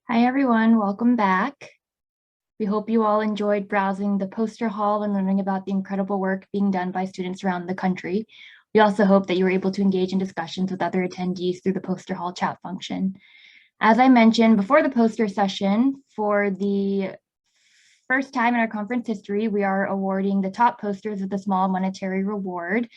Hi everyone, welcome back. We hope you all enjoyed browsing the poster hall and learning about the incredible work being done by students around the country. We also hope that you were able to engage in discussions with other attendees through the poster hall chat function. As I mentioned before the poster session, for the first time in our conference history, we are awarding the top posters with a small monetary reward.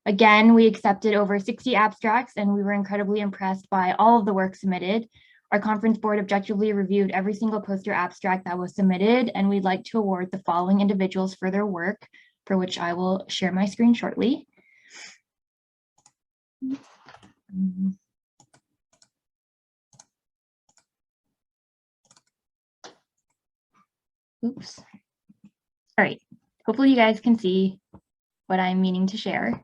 Again, we accepted over 60 abstracts and we were incredibly impressed by all of the work submitted. Our conference board objectively reviewed every single poster abstract that was submitted, and we'd like to award the following individuals for their work, for which I will share my screen shortly. Oops. All right, hopefully you guys can see what I'm meaning to share,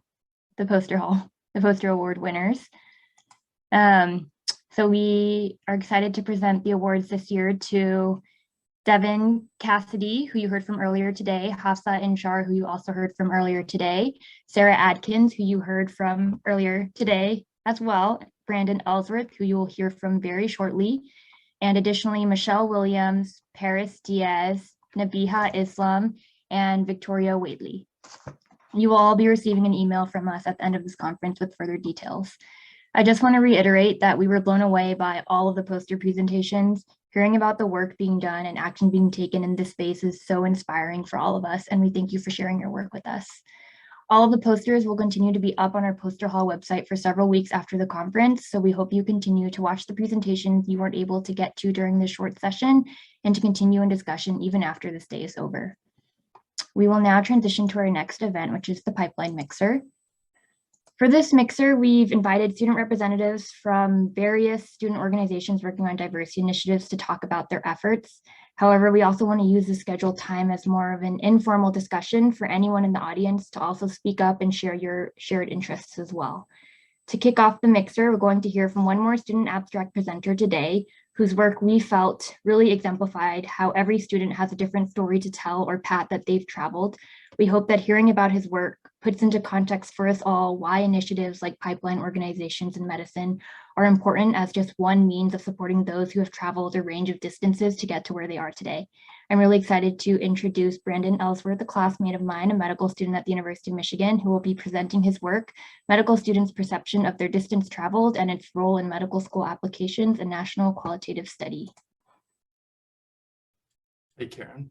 the poster award winners. So we are excited to present the awards this year to Devin Cassidy, who you heard from earlier today, Hafsa Inshar, who you also heard from earlier today, Sarah Adkins, who you heard from earlier today as well, Brandon Ellsworth, who you will hear from very shortly, and additionally, Michelle Williams, Paris Diaz, Nabiha Islam, and Victoria Wadley. You will all be receiving an email from us at the end of this conference with further details. I just want to reiterate that we were blown away by all of the poster presentations. Hearing about the work being done and action being taken in this space is so inspiring for all of us, and we thank you for sharing your work with us. All of the posters will continue to be up on our poster hall website for several weeks after the conference, so we hope you continue to watch the presentations you weren't able to get to during this short session and to continue in discussion even after this day is over. We will now transition to our next event, which is the pipeline mixer. For this mixer, we've invited student representatives from various student organizations working on diversity initiatives to talk about their efforts. However, we also want to use the scheduled time as more of an informal discussion for anyone in the audience to also speak up and share your shared interests as well. To kick off the mixer, we're going to hear from one more student abstract presenter today, whose work we felt really exemplified how every student has a different story to tell or path that they've traveled. We hope that hearing about his work puts into context for us all why initiatives like pipeline organizations in medicine are important as just one means of supporting those who have traveled a range of distances to get to where they are today. I'm really excited to introduce Brandon Ellsworth, a classmate of mine, a medical student at the University of Michigan, who will be presenting his work, Medical Students' Perception of Their Distance Traveled and Its Role in Medical School Applications, a National Qualitative Study. Hey, Karen.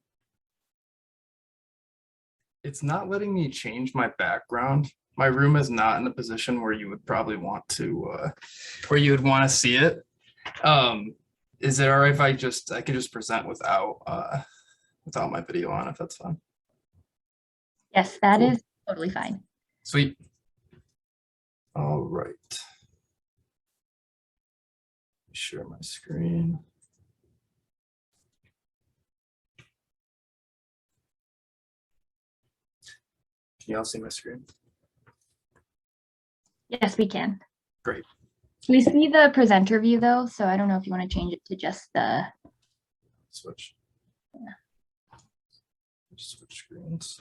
It's not letting me change my background. My room is not in a position where you would probably want to, where you would want to see it. Is it all right if I can just present without my video on, if that's fine? Yes, that cool. Is totally fine. Sweet. All right. Share my screen. Can you all see my screen? Yes, we can. Great. We see the presenter view though, so I don't know if you want to change it to just the switch. Yeah. Switch screens.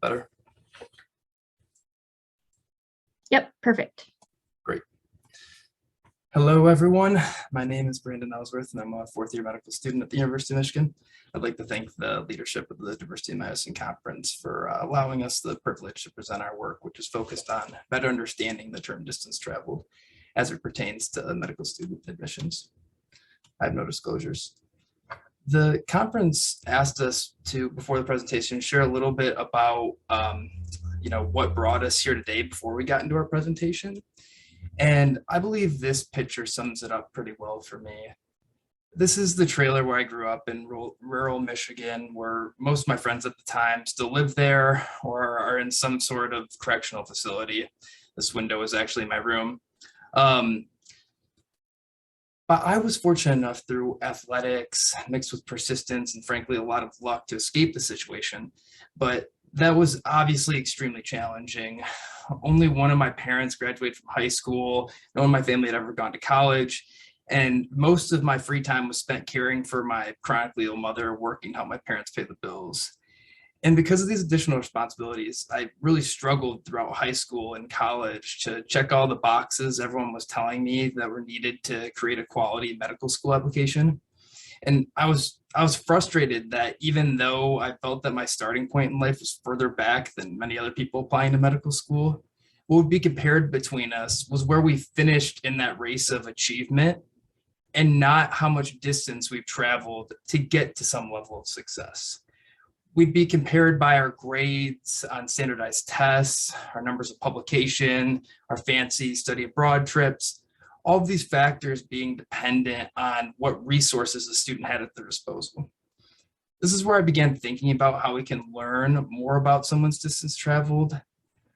Better? Yep, perfect. Great. Hello, everyone. My name is Brandon Ellsworth, and I'm a fourth-year medical student at the University of Michigan. I'd like to thank the leadership of the Diversity in Medicine Conference for allowing us the privilege to present our work, which is focused on better understanding the term distance traveled as it pertains to medical student admissions. I have no disclosures. The conference asked us to, before the presentation, share a little bit about what brought us here today before we got into our presentation. And I believe this picture sums it up pretty well for me. This is the trailer where I grew up in rural Michigan, where most of my friends at the time still live there or are in some sort of correctional facility. This window is actually my room. But I was fortunate enough through athletics, mixed with persistence, and frankly, a lot of luck to escape the situation. But that was obviously extremely challenging. Only one of my parents graduated from high school. No one in my family had ever gone to college. And most of my free time was spent caring for my chronically ill mother, working to help my parents pay the bills. And because of these additional responsibilities, I really struggled throughout high school and college to check all the boxes everyone was telling me that were needed to create a quality medical school application. And I was frustrated that even though I felt that my starting point in life was further back than many other people applying to medical school, what would be compared between us was where we finished in that race of achievement and not how much distance we've traveled to get to some level of success. We'd be compared by our grades on standardized tests, our numbers of publication, our fancy study abroad trips, all of these factors being dependent on what resources the student had at their disposal. This is where I began thinking about how we can learn more about someone's distance traveled,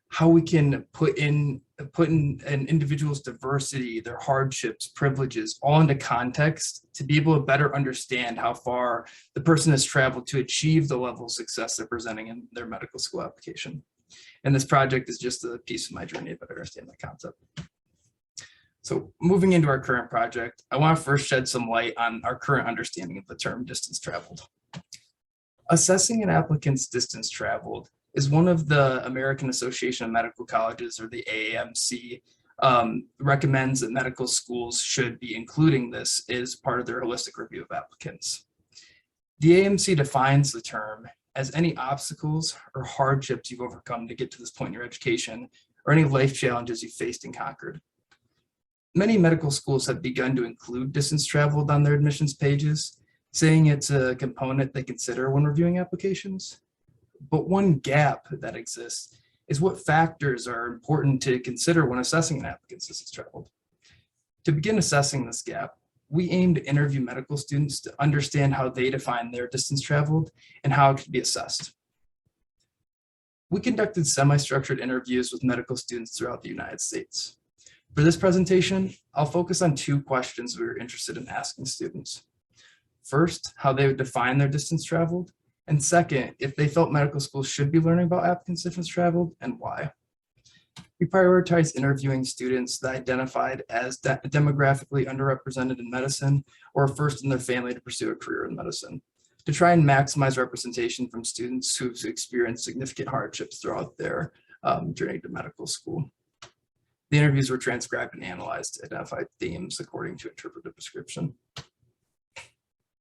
how we can put in an individual's diversity, their hardships, privileges, all into context to be able to better understand how far the person has traveled to achieve the level of success they're presenting in their medical school application. And this project is just a piece of my journey to better understand the concept. So moving into our current project, I want to first shed some light on our current understanding of the term distance traveled. Assessing an applicant's distance traveled is one of the American Association of Medical Colleges, or the AAMC, recommends that medical schools should be including this as part of their holistic review of applicants. The AAMC defines the term as any obstacles or hardships you've overcome to get to this point in your education, or any life challenges you faced and conquered. Many medical schools have begun to include distance traveled on their admissions pages, saying it's a component they consider when reviewing applications. But one gap that exists is what factors are important to consider when assessing an applicant's distance traveled. To begin assessing this gap, we aim to interview medical students to understand how they define their distance traveled and how it could be assessed. We conducted semi-structured interviews with medical students throughout the United States. For this presentation, I'll focus on two questions we were interested in asking students. First, how they would define their distance traveled, and second, if they felt medical schools should be learning about applicants' distance traveled and why. We prioritized interviewing students that identified as demographically underrepresented in medicine or first in their family to pursue a career in medicine, to try and maximize representation from students who've experienced significant hardships throughout their journey to medical school. The interviews were transcribed and analyzed to identify themes according to interpretive description.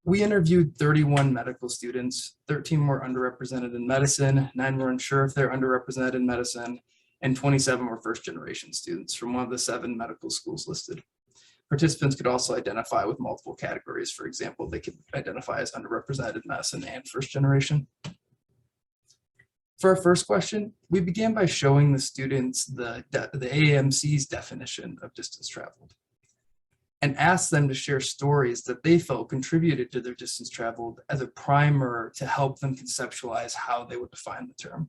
We interviewed 31 medical students, 13 were underrepresented in medicine, 9 were unsure if they're underrepresented in medicine, and 27 were first-generation students from one of the 7 medical schools listed. Participants could also identify with multiple categories. For example, they could identify as underrepresented medicine and first-generation. For our first question, we began by showing the students the AAMC's definition of distance traveled, and asked them to share stories that they felt contributed to their distance traveled as a primer to help them conceptualize how they would define the term.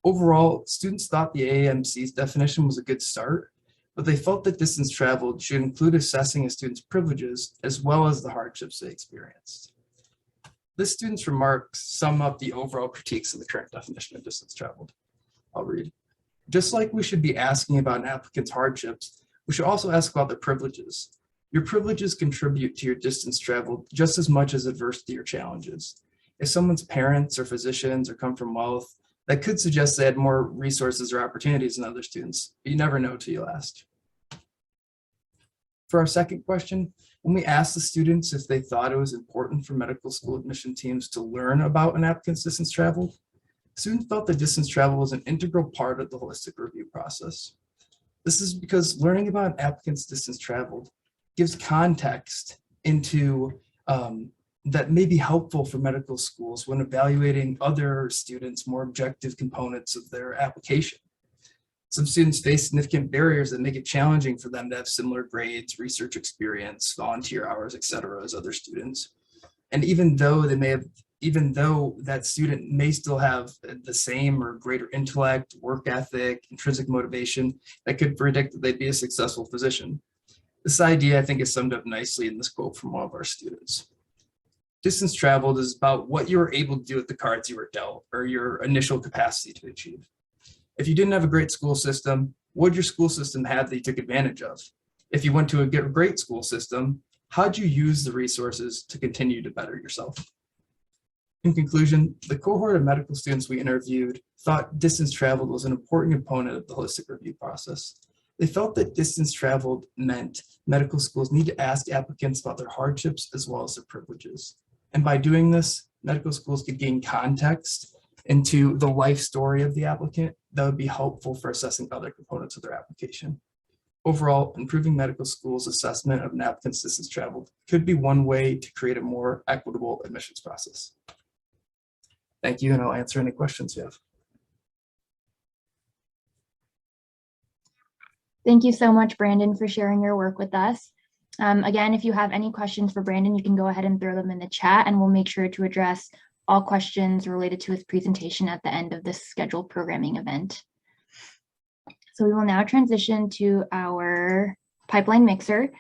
Overall, students thought the AAMC's definition was a good start, but they felt that distance traveled should include assessing a student's privileges as well as the hardships they experienced. This student's remarks sum up the overall critiques of the current definition of distance traveled. I'll read. Just like we should be asking about an applicant's hardships, we should also ask about their privileges. Your privileges contribute to your distance traveled just as much as adversity or challenges. If someone's parents or physicians or come from wealth, that could suggest they had more resources or opportunities than other students, but you never know till you ask. For our second question, when we asked the students if they thought it was important for medical school admission teams to learn about an applicant's distance traveled, students felt that distance travel was an integral part of the holistic review process. This is because learning about an applicant's distance traveled gives context into that may be helpful for medical schools when evaluating other students' more objective components of their application. Some students face significant barriers that make it challenging for them to have similar grades, research experience, volunteer hours, etc., as other students. And even though that student may still have the same or greater intellect, work ethic, intrinsic motivation, that could predict that they'd be a successful physician. This idea, I think, is summed up nicely in this quote from one of our students. Distance traveled is about what you were able to do with the cards you were dealt, or your initial capacity to achieve. If you didn't have a great school system, what would your school system have that you took advantage of? If you went to a great school system, how'd you use the resources to continue to better yourself? In conclusion, the cohort of medical students we interviewed thought distance traveled was an important component of the holistic review process. They felt that distance traveled meant medical schools need to ask applicants about their hardships as well as their privileges. And by doing this, medical schools could gain context into the life story of the applicant that would be helpful for assessing other components of their application. Overall, improving medical schools' assessment of an applicant's distance traveled could be one way to create a more equitable admissions process. Thank you, and I'll answer any questions you have. Thank you so much, Brandon, for sharing your work with us. Again, if you have any questions for Brandon, you can go ahead and throw them in the chat, and we'll make sure to address all questions related to his presentation at the end of this scheduled programming event. So we will now transition to our pipeline mixer.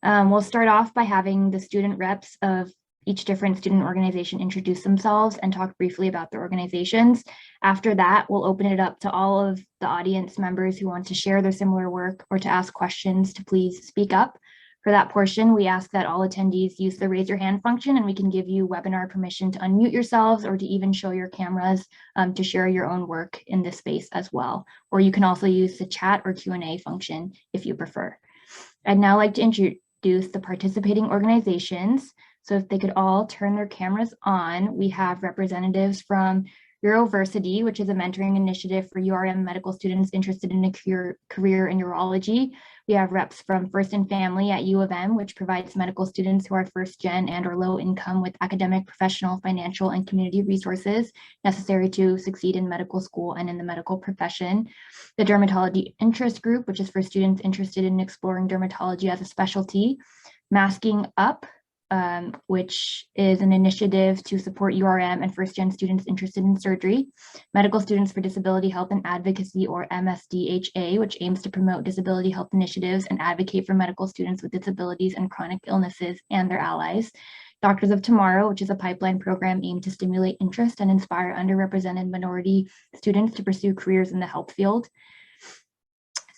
We'll start off by having the student reps of each different student organization introduce themselves and talk briefly about their organizations. After that, we'll open it up to all of the audience members who want to share their similar work or to ask questions to please speak up. For that portion, we ask that all attendees use the raise your hand function, and we can give you webinar permission to unmute yourselves or to even show your cameras to share your own work in this space as well. Or you can also use the chat or Q&A function if you prefer. I'd now like to introduce the participating organizations. So if they could all turn their cameras on, we have representatives from University, which is a mentoring initiative for URM medical students interested in a career in urology. We have reps from First and Family at U of M, which provides medical students who are first gen and or low income with academic, professional, financial, and community resources necessary to succeed in medical school and in the medical profession. The Dermatology Interest Group, which is for students interested in exploring dermatology as a specialty. Masking Up, which is an initiative to support URM and first-gen students interested in surgery. Medical Students for Disability Health and Advocacy, or MSDHA, which aims to promote disability health initiatives and advocate for medical students with disabilities and chronic illnesses and their allies. Doctors of Tomorrow, which is a pipeline program aimed to stimulate interest and inspire underrepresented minority students to pursue careers in the health field.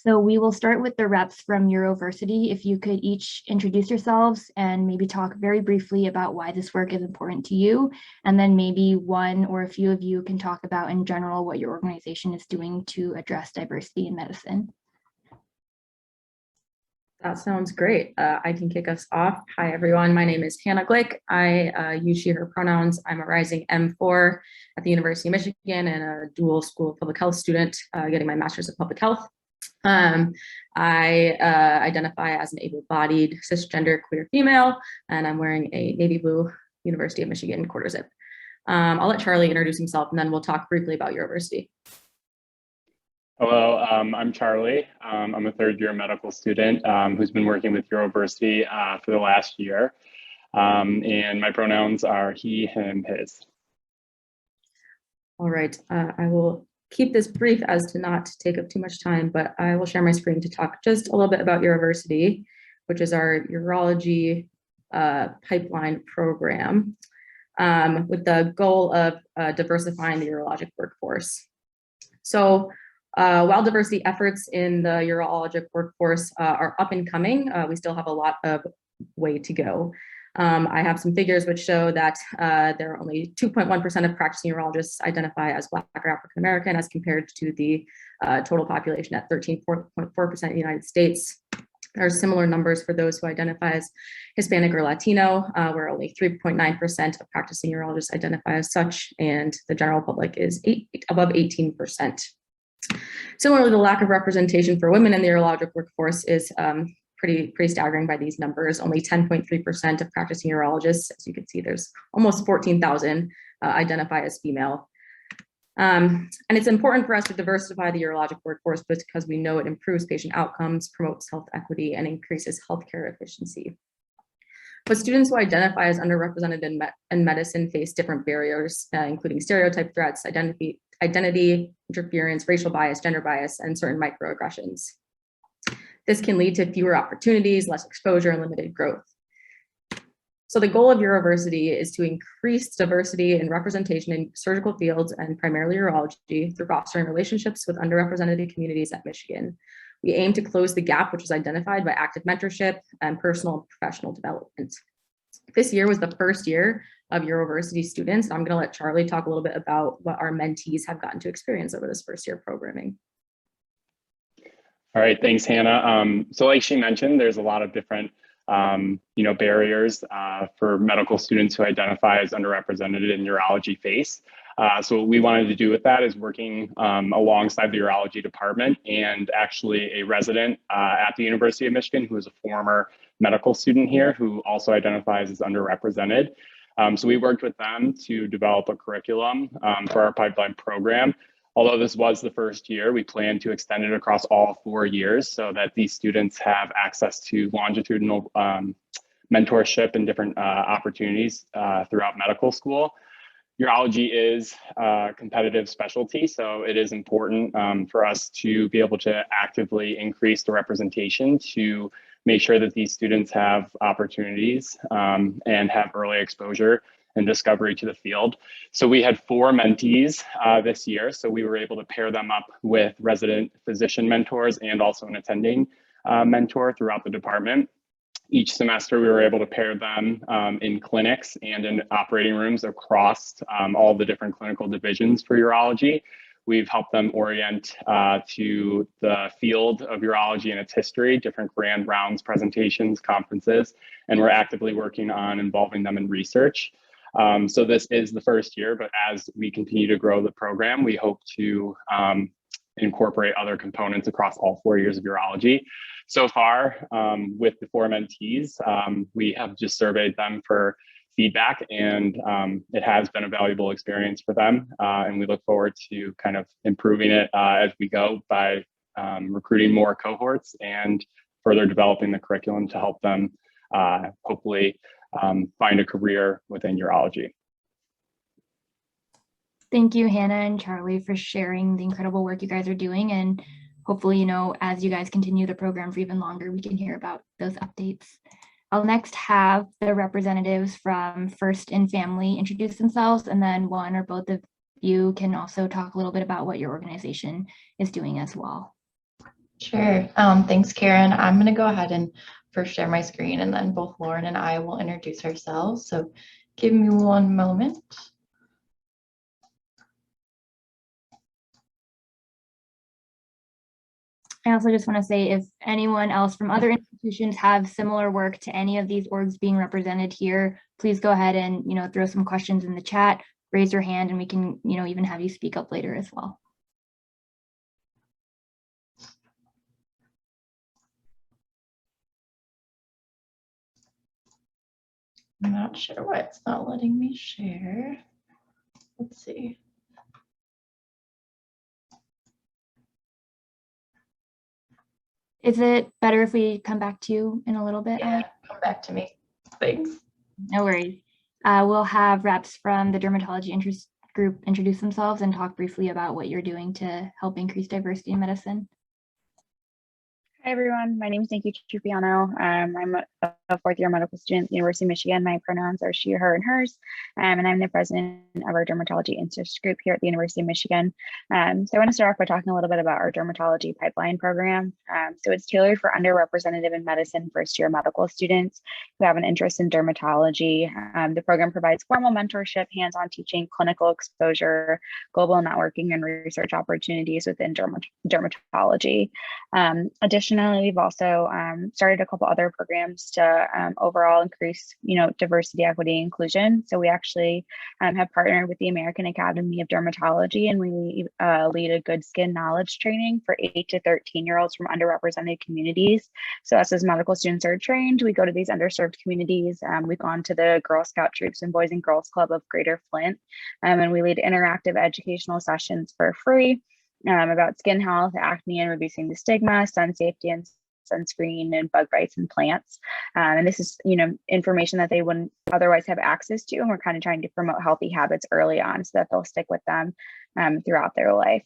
So we will start with the reps from University. If you could each introduce yourselves and maybe talk very briefly about why this work is important to you. And then maybe one or a few of you can talk about in general what your organization is doing to address diversity in medicine. That sounds great. I can kick us off. Hi, everyone. My name is Hannah Glick. I use she, her pronouns. I'm a rising M4 at the University of Michigan and a dual school of public health student getting my master's of public health. I identify as an able-bodied cisgender queer female, and I'm wearing a navy blue University of Michigan quarter zip. I'll let Charlie introduce himself, and then we'll talk briefly about University. Hello, I'm Charlie. I'm a third-year medical student who's been working with University for the last year, and my pronouns are he, him, his. All right, I will keep this brief as to not take up too much time, but I will share my screen to talk just a little bit about University, which is our urology pipeline program with the goal of diversifying the urologic workforce. So while diversity efforts in the urologic workforce are up and coming, we still have a lot of way to go. I have some figures which show that there are only 2.1% of practicing urologists identify as Black or African American as compared to the total population at 13.4% in the United States. There are similar numbers for those who identify as Hispanic or Latino, where only 3.9% of practicing urologists identify as such, and the general public is above 18%. Similarly, the lack of representation for women in the urologic workforce is pretty staggering by these numbers. Only 10.3% of practicing urologists, as you can see, there's almost 14,000 identify as female. And it's important for us to diversify the urologic workforce because we know it improves patient outcomes, promotes health equity, and increases healthcare efficiency. But students who identify as underrepresented in medicine face different barriers, including stereotype threats, identity interference, racial bias, gender bias, and certain microaggressions. This can lead to fewer opportunities, less exposure, and limited growth. So the goal of University is to increase diversity and representation in surgical fields and primarily urology through fostering relationships with underrepresented communities at Michigan. We aim to close the gap, which is identified by active mentorship and personal and professional development. This year was the first year of University students. I'm going to let Charlie talk a little bit about what our mentees have gotten to experience over this first year of programming. All right, thanks, Hannah. So like she mentioned, there's a lot of different barriers for medical students who identify as underrepresented in urology face. So what we wanted to do with that is working alongside the urology department and actually a resident at the University of Michigan who is a former medical student here who also identifies as underrepresented. So we worked with them to develop a curriculum for our pipeline program. Although this was the first year, we plan to extend it across all 4 years so that these students have access to longitudinal mentorship and different opportunities throughout medical school. Urology is a competitive specialty, so it is important for us to be able to actively increase the representation to make sure that these students have opportunities and have early exposure and discovery to the field. So we had 4 mentees this year, so we were able to pair them up with resident physician mentors and also an attending mentor throughout the department. Each semester, we were able to pair them in clinics and in operating rooms across all the different clinical divisions for urology. We've helped them orient to the field of urology and its history, different grand rounds, presentations, conferences, and we're actively working on involving them in research. So this is the first year, but as we continue to grow the program, we hope to incorporate other components across all 4 years of urology. So far, with the 4 mentees, we have just surveyed them for feedback, and it has been a valuable experience for them. And we look forward to kind of improving it as we go by recruiting more cohorts and further developing the curriculum to help them hopefully find a career within urology. Thank you, Hannah and Charlie, for sharing the incredible work you guys are doing. And hopefully, as you guys continue the program for even longer, we can hear about those updates. I'll next have the representatives from First in Family introduce themselves, and then one or both of you can also talk a little bit about what your organization is doing as well. Sure. Thanks, Karen. I'm going to go ahead and first share my screen, and then both Lauren and I will introduce ourselves. So give me one moment. I also just want to say, if anyone else from other institutions have similar work to any of these orgs being represented here, please go ahead and throw some questions in the chat, raise your hand, and we can even have you speak up later as well. I'm not sure why it's not letting me share. Let's see. Is it better if we come back to you in a little bit? Yeah, come back to me. Thanks. No worries. We'll have reps from the Dermatology interest group introduce themselves and talk briefly about what you're doing to help increase diversity in medicine. Hi, everyone. My name is Nikki Trupiano. I'm a fourth-year medical student at the University of Michigan. My pronouns are she, her, and hers. And I'm the president of our dermatology interest group here at the University of Michigan. So I want to start off by talking a little bit about our dermatology pipeline program. So it's tailored for underrepresented in medicine first-year medical students who have an interest in dermatology. The program provides formal mentorship, hands-on teaching, clinical exposure, global networking, and research opportunities within dermatology. Additionally, we've also started a couple other programs to overall increase, diversity, equity, inclusion. So we actually have partnered with the American Academy of Dermatology, and we lead a good skin knowledge training for 8 to 13-year-olds from underrepresented communities. So us as medical students are trained, we go to these underserved communities. We've gone to the Girl Scout troops and Boys and Girls Club of Greater Flint, and we lead interactive educational sessions for free. About skin health, acne, and reducing the stigma, sun safety and sunscreen, and bug bites and plants. And this is, information that they wouldn't otherwise have access to. And we're kind of trying to promote healthy habits early on so that they'll stick with them throughout their life.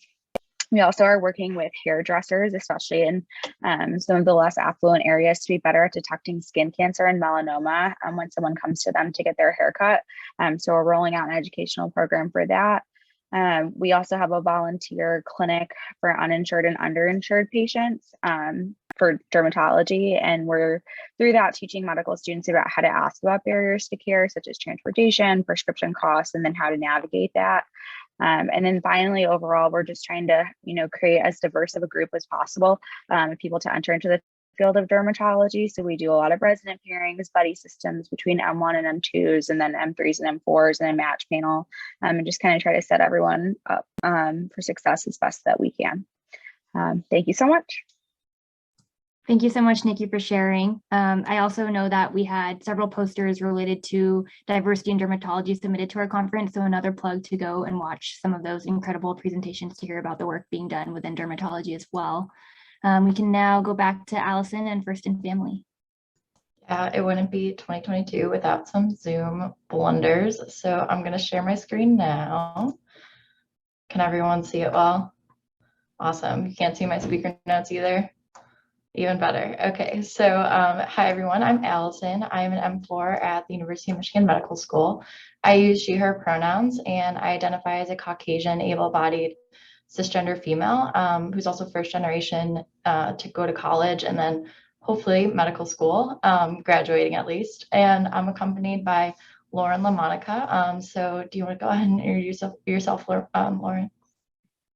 We also are working with hairdressers, especially in some of the less affluent areas, to be better at detecting skin cancer and melanoma when someone comes to them to get their hair cut. So we're rolling out an educational program for that. We also have a volunteer clinic for uninsured and underinsured patients for dermatology, and we're through that teaching medical students about how to ask about barriers to care, such as transportation, prescription costs, and then how to navigate that. And then finally, overall, we're just trying to, create as diverse of a group as possible, people to enter into the field of dermatology. So we do a lot of resident pairings, buddy systems between M1 and M2s, and then M3s and M4s, and a match panel, and just kind of try to set everyone up for success as best that we can. Thank you so much. Thank you so much, Nikki, for sharing. I also know that we had several posters related to diversity in dermatology submitted to our conference, so another plug to go and watch some of those incredible presentations to hear about the work being done within dermatology as well. We can now go back to Allison and First and Family. Yeah, it wouldn't be 2022 without some Zoom blunders. So I'm going to share my screen now. Can everyone see it well? Awesome. You can't see my speaker notes either. Even better. Okay, so hi everyone, I'm Allison. I'm an M4 at the University of Michigan Medical School. I use she, her pronouns, and I identify as a Caucasian, able-bodied, cisgender female who's also first generation to go to college and then hopefully medical school, graduating at least. And I'm accompanied by Lauren LaMonica. So do you want to go ahead and introduce yourself, Lauren?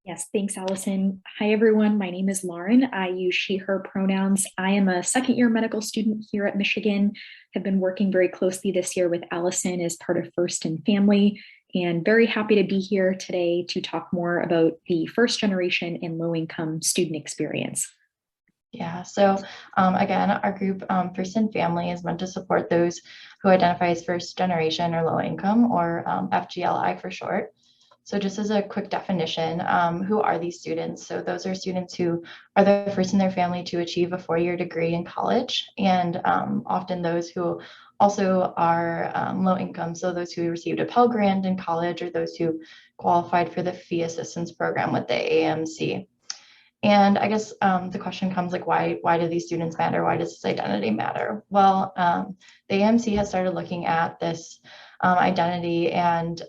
Yes, thanks, Allison. Hi, everyone. My name is Lauren. I use she, her pronouns. I am a second-year medical student here at Michigan. Have been working very closely this year with Allison as part of First and Family, and very happy to be here today to talk more about the first generation and low-income student experience. Yeah, so again, our group, First and Family, is meant to support those who identify as first generation or low income, or FGLI for short. So just as a quick definition, who are these students? So those are students who are the first in their family to achieve a four-year degree in college, and often those who also are low income. So those who received a Pell Grant in college, or those who qualified for the fee assistance program with the AMC. And I guess the question comes like, why do these students matter? Why does this identity matter? Well, the AMC has started looking at this identity, and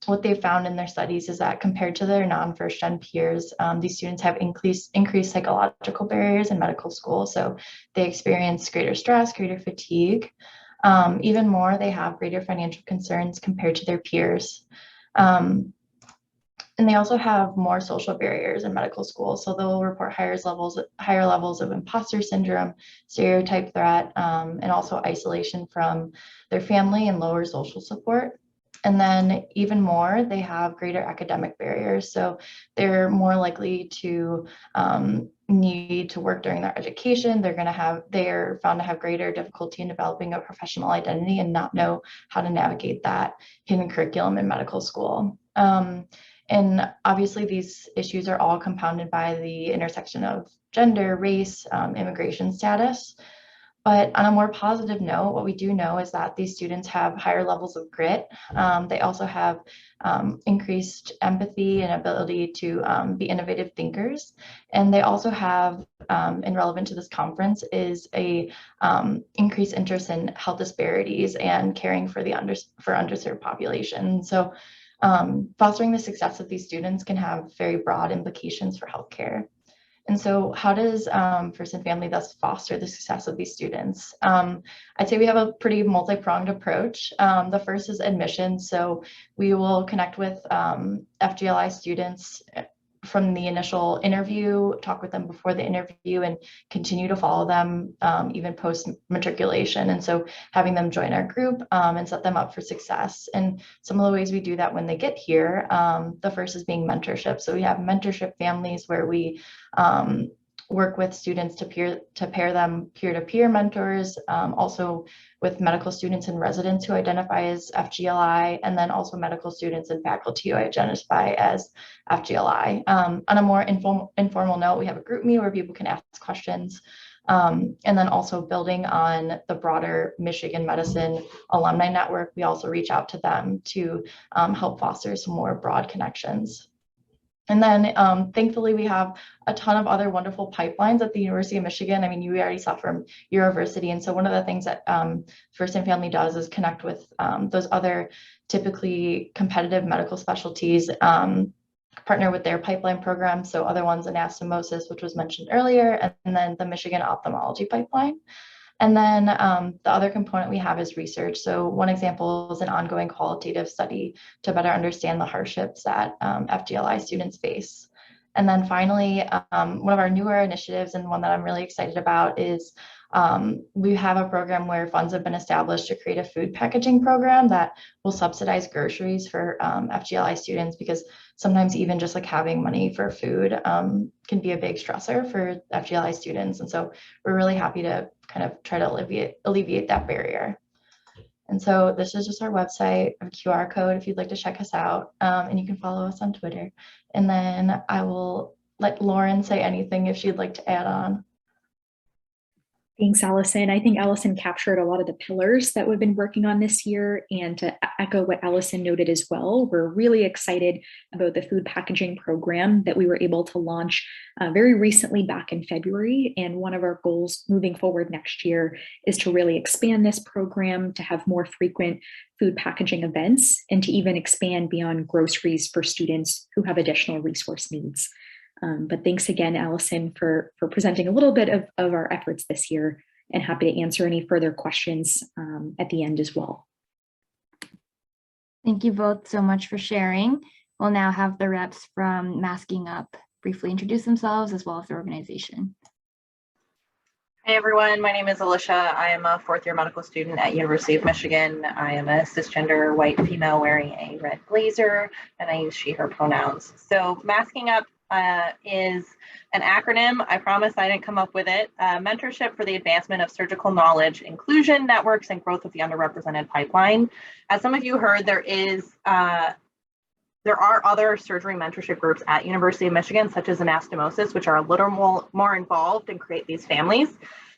what they found in their studies is that compared to their non-first gen peers, these students have increased psychological barriers in medical school. So they experience greater stress, greater fatigue. Even more, they have greater financial concerns compared to their peers. And they also have more social barriers in medical school. So they'll report higher levels of imposter syndrome, stereotype threat, and also isolation from their family and lower social support. And then even more, they have greater academic barriers. So they're more likely to need to work during their education. They're found to have greater difficulty in developing a professional identity and not know how to navigate that hidden curriculum in medical school. And obviously these issues are all compounded by the intersection of gender, race, immigration status. But on a more positive note, what we do know is that these students have higher levels of grit. They also have increased empathy and ability to be innovative thinkers. And they also have, and relevant to this conference, is a increased interest in health disparities and caring for underserved population. So fostering the success of these students can have very broad implications for healthcare. And so how does First and Family thus foster the success of these students? I'd say we have a pretty multi-pronged approach. The first is admissions. So we will connect with FGLI students from the initial interview, talk with them before the interview, and continue to follow them even post matriculation. And so having them join our group and set them up for success. And some of the ways we do that when they get here, the first is being mentorship. So we have mentorship families where we work with students to pair them peer-to-peer mentors, also with medical students and residents who identify as FGLI, and then also medical students and faculty who identify as FGLI. On a more informal note, we have a group me where people can ask questions. And then also building on the broader Michigan Medicine alumni network, we also reach out to them to help foster some more broad connections. And then thankfully, we have a ton of other wonderful pipelines at the University of Michigan. I mean, you already saw from University. And so one of the things that First and Family does is connect with those other typically competitive medical specialties, partner with their pipeline program. So other ones, anastomosis, which was mentioned earlier, and then the Michigan Ophthalmology Pipeline. And then the other component we have is research. So one example is an ongoing qualitative study to better understand the hardships that FGLI students face. And then finally, one of our newer initiatives and one that I'm really excited about is we have a program where funds have been established to create a food packaging program that will subsidize groceries for FGLI students, because sometimes even just like having money for food can be a big stressor for FGLI students. And so we're really happy to kind of try to alleviate that barrier. And so this is just our website, a QR code if you'd like to check us out, and you can follow us on Twitter. And then I will let Lauren say anything if she'd like to add on. Thanks, Allison. I think Allison captured a lot of the pillars that we've been working on this year. And to echo what Allison noted as well, we're really excited about the food packaging program that we were able to launch very recently back in February. And one of our goals moving forward next year is to really expand this program, to have more frequent food packaging events, and to even expand beyond groceries for students who have additional resource needs. But thanks again, Allison, for presenting a little bit of our efforts this year, and happy to answer any further questions at the end as well. Thank you both so much for sharing. We'll now have the reps from Masking Up briefly introduce themselves as well as their organization. Hey everyone, my name is Alicia. I am a fourth year medical student at University of Michigan. I am a cisgender white female wearing a red blazer, and I use she, her pronouns. So Masking Up is an acronym. I promise I didn't come up with it. Mentorship for the advancement of surgical knowledge, inclusion, networks, and growth of the underrepresented pipeline. As some of you heard, there are other surgery mentorship groups at University of Michigan, such as anastomosis, which are a little more involved and create these families.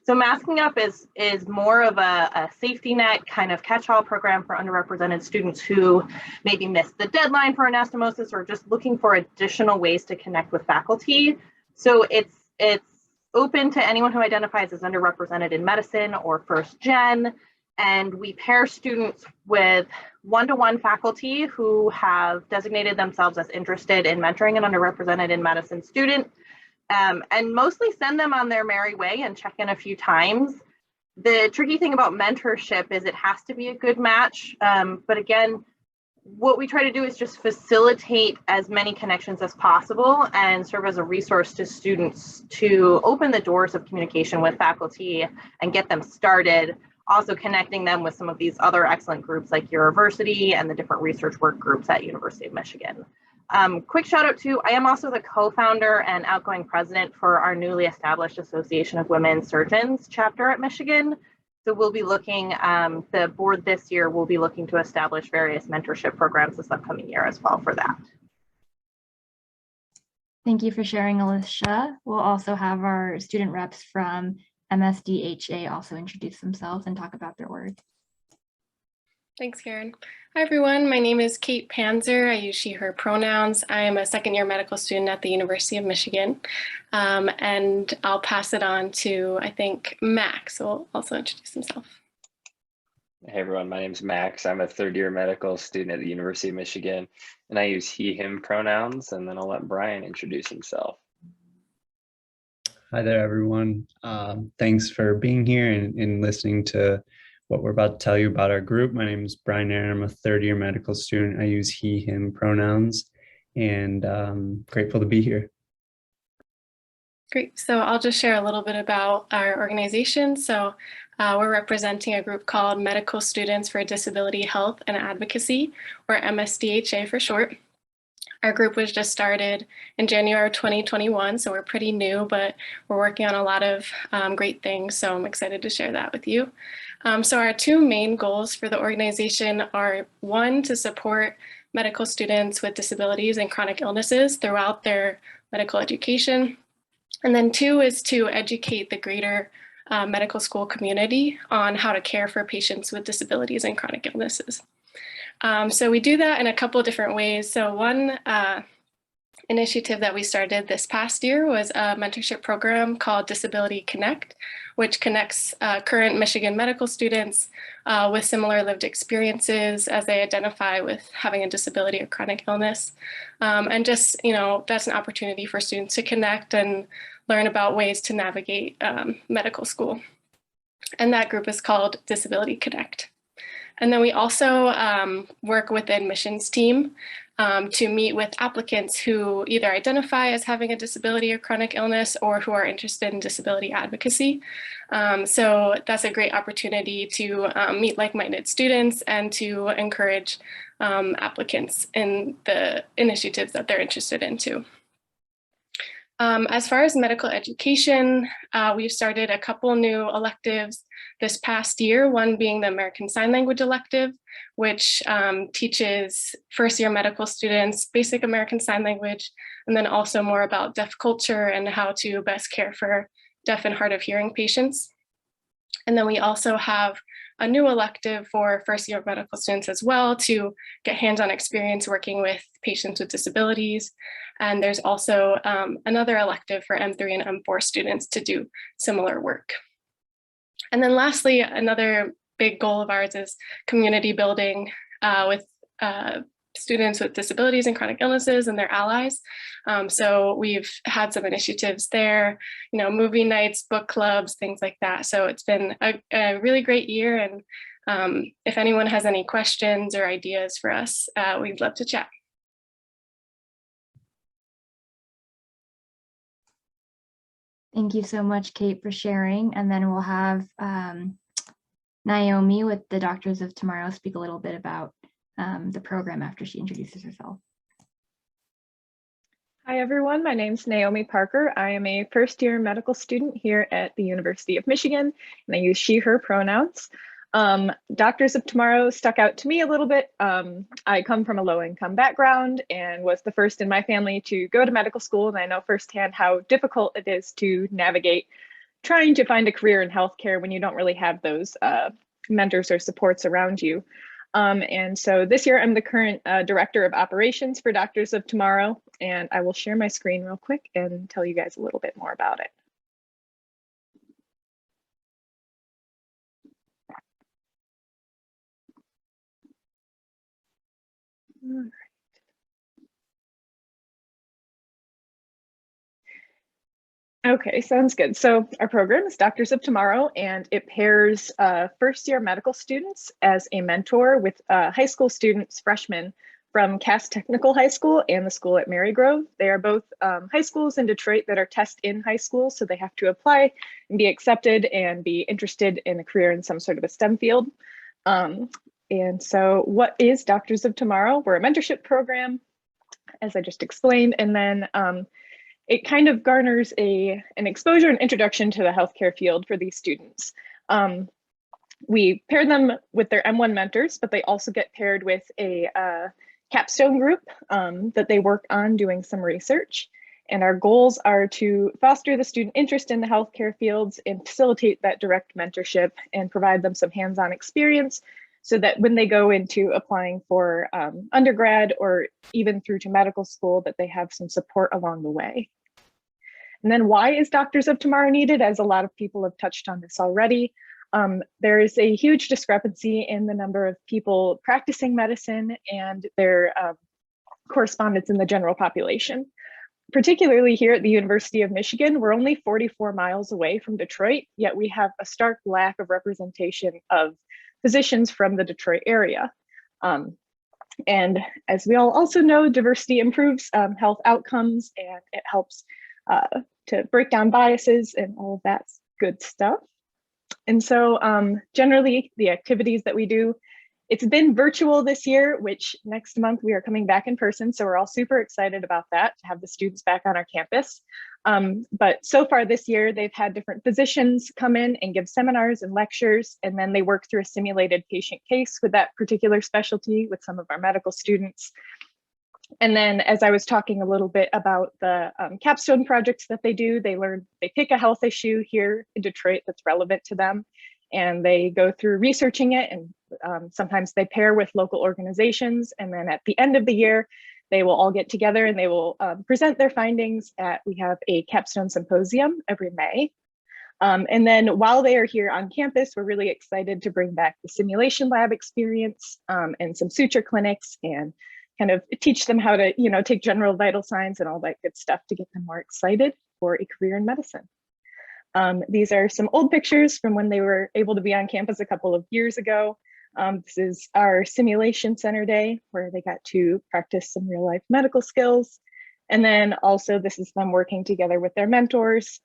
So Masking Up is more of a safety net kind of catch-all program for underrepresented students who maybe missed the deadline for anastomosis or just looking for additional ways to connect with faculty. So it's open to anyone who identifies as underrepresented in medicine or first gen. And we pair students with one-to-one faculty who have designated themselves as interested in mentoring an underrepresented in medicine student, and mostly send them on their merry way and check in a few times. The tricky thing about mentorship is it has to be a good match. But again, what we try to do is just facilitate as many connections as possible and serve as a resource to students to open the doors of communication with faculty and get them started. Also connecting them with some of these other excellent groups like University and the different research work groups at University of Michigan. Quick shout out to, I am also the co-founder and outgoing president for our newly established Association of Women Surgeons chapter at Michigan. So we'll be looking, the board this year will be looking to establish various mentorship programs this upcoming year as well for that. Thank you for sharing, Alicia. We'll also have our student reps from MSDHA also introduce themselves and talk about their work. Thanks, Karen. Hi, everyone. My name is Kate Panzer. I use she, her pronouns. I am a second-year medical student at the University of Michigan. And I'll pass it on to, I think, Max will also introduce himself. Hey, everyone. My name is Max. I'm a third-year medical student at the University of Michigan, and I use he, him pronouns, and then I'll let Brian introduce himself. Hi there, everyone. Thanks for being here and listening to what we're about to tell you about our group. My name is Brian Aaron. I'm a third-year medical student. I use he, him pronouns, and grateful to be here. Great. So I'll just share a little bit about our organization. So we're representing a group called Medical Students for Disability Health and Advocacy, or MSDHA for short. Our group was just started in January 2021, so we're pretty new, but we're working on a lot of great things, so I'm excited to share that with you. So our two main goals for the organization are, one, to support medical students with disabilities and chronic illnesses throughout their medical education, and then two is to educate the greater medical school community on how to care for patients with disabilities and chronic illnesses. So we do that in a couple of different ways. So one initiative that we started this past year was a mentorship program called Disability Connect, which connects current Michigan medical students with similar lived experiences as they identify with having a disability or chronic illness. And just, that's an opportunity for students to connect and learn about ways to navigate medical school. And that group is called Disability Connect. And then we also work with the admissions team to meet with applicants who either identify as having a disability or chronic illness or who are interested in disability advocacy. So that's a great opportunity to meet like-minded students and to encourage applicants in the initiatives that they're interested in too. As far as medical education, we've started a couple new electives this past year, one being the American Sign Language elective, which teaches first-year medical students basic American Sign Language, and then also more about deaf culture and how to best care for deaf and hard of hearing patients. And then we also have a new elective for first-year medical students as well to get hands-on experience working with patients with disabilities. And there's also another elective for M3 and M4 students to do similar work. And then lastly, another big goal of ours is community building with students with disabilities and chronic illnesses and their allies. So we've had some initiatives there, movie nights, book clubs, things like that. So it's been a really great year. And if anyone has any questions or ideas for us, we'd love to chat. Thank you so much, Kate, for sharing. And then we'll have Naomi with the Doctors of Tomorrow speak a little bit about the program after she introduces herself. Hi, everyone. My name is Naomi Parker. I am a first-year medical student here at the University of Michigan, and I use she, her pronouns. Doctors of Tomorrow stuck out to me a little bit. I come from a low-income background and was the first in my family to go to medical school, and I know firsthand how difficult it is to navigate trying to find a career in healthcare when you don't really have those mentors or supports around you. And so this year I'm the current Director of Operations for Doctors of Tomorrow, and I will share my screen real quick and tell you guys a little bit more about it. All right. Okay, sounds good. So our program is Doctors of Tomorrow, and it pairs first-year medical students as a mentor with high school students, freshmen from Cass Technical High School and the school at Marygrove. They are both high schools in Detroit that are test-in high schools, so they have to apply and be accepted and be interested in a career in some sort of a STEM field. And so what is Doctors of Tomorrow? We're a mentorship program, as I just explained, and then it kind of garners an exposure and introduction to the healthcare field for these students. We pair them with their M1 mentors, but they also get paired with a capstone group that they work on doing some research. And our goals are to foster the student interest in the healthcare fields and facilitate that direct mentorship and provide them some hands-on experience so that when they go into applying for undergrad or even through to medical school, that they have some support along the way. And then why is Doctors of Tomorrow needed? As a lot of people have touched on this already, there is a huge discrepancy in the number of people practicing medicine and their correspondence in the general population. Particularly here at the University of Michigan, we're only 44 miles away from Detroit, yet we have a stark lack of representation of physicians from the Detroit area. And as we all also know, diversity improves health outcomes, and it helps to break down biases and all of that good stuff. And so generally the activities that we do, it's been virtual this year, which next month we are coming back in person. So we're all super excited about that, to have the students back on our campus. But so far this year, they've had different physicians come in and give seminars and lectures, and then they work through a simulated patient case with that particular specialty with some of our medical students. And then as I was talking a little bit about the capstone projects that they do, they pick a health issue here in Detroit that's relevant to them, and they go through researching it, and sometimes they pair with local organizations. And then at the end of the year, they will all get together and they will present their findings we have a capstone symposium every May. And then while they are here on campus, we're really excited to bring back the simulation lab experience and some suture clinics and kind of teach them how to, take general vital signs and all that good stuff to get them more excited for a career in medicine. These are some old pictures from when they were able to be on campus a couple of years ago. This is our simulation center day where they got to practice some real life medical skills. And then also this is them working together with their mentors